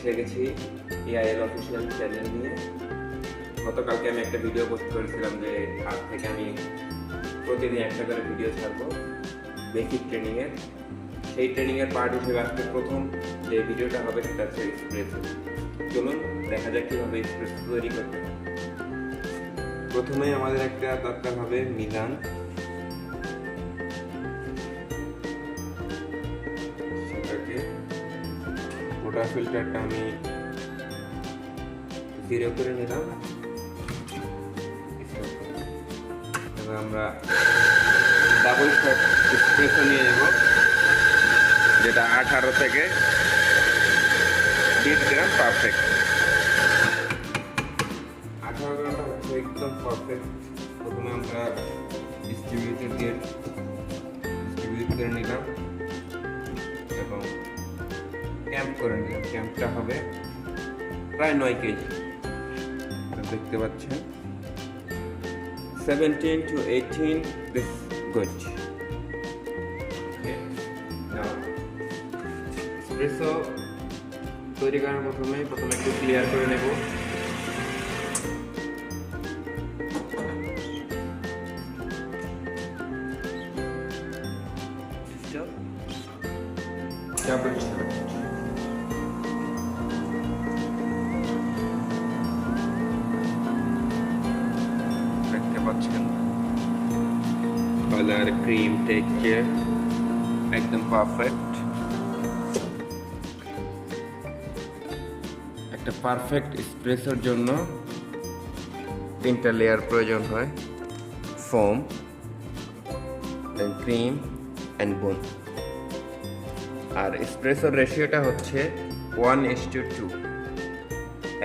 এসে গেছি AIL official channel নিয়ে। গতকালকে আমি একটা ভিডিও পোস্ট করেছিলাম যে আজ থেকে আমি প্রতিদিন একটা করে ভিডিও ছাড়বো বেসিক ট্রেনিংয়ের। সেই ট্রেনিংয়ের পার্ট হিসেবে আজকে প্রথম যে ভিডিওটা হবে সেটা হচ্ছে এক্সপ্রেসো। চলুন দেখা যাক কীভাবে এক্সপ্রেসো তৈরি করতে হবে। প্রথমেই আমাদের একটা দরকার হবে মিলান। সেটাকে ওটা ফিল্টারটা আমি 0 করে নিলাম। এবার আমরা ডাবল শট এক্সপ্রেসো নিয়ে নেব, যেটা 18 থেকে 20 গ্রাম পারফেক্ট। 18 গ্রামটা হচ্ছে একদম পারফেক্ট। প্রথমে আমরা ডিস্ট্রিবিউট করে নিলাম এবং ক্যাম্প করে নিলাম। ক্যাম্পটা হবে প্রায় 9 কেজি। দেখতে পাচ্ছেন 17 to 18 this good. এক্সপ্রেসো তৈরি করার প্রথমে একটু ক্লিয়ার করে নেব। দেখতে পাচ্ছেন কালার, ক্রিম, টেক্সচার একদম পারফেক্ট। একটা পারফেক্ট এসপ্রেসোর জন্য 3টা লেয়ার প্রয়োজন হয়: ফোম, দেন ক্রিম অ্যান্ড বোন। আর এসপ্রেসোর রেশিওটা হচ্ছে 1:2।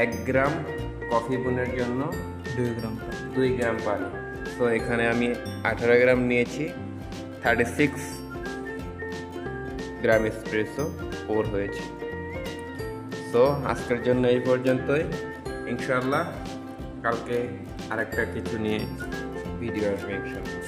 1 গ্রাম কফি বোনের জন্য 2 গ্রাম পানি। তো এখানে আমি 18 গ্রাম নিয়েছি, 36 গ্রাম এসপ্রেসো পোর হয়েছে। তো আজকের জন্য এই পর্যন্তই। ইনশাআল্লাহ কালকে আরেকটা কিছু নিয়ে ভিডিও আসবে ইনশাআল্লাহ।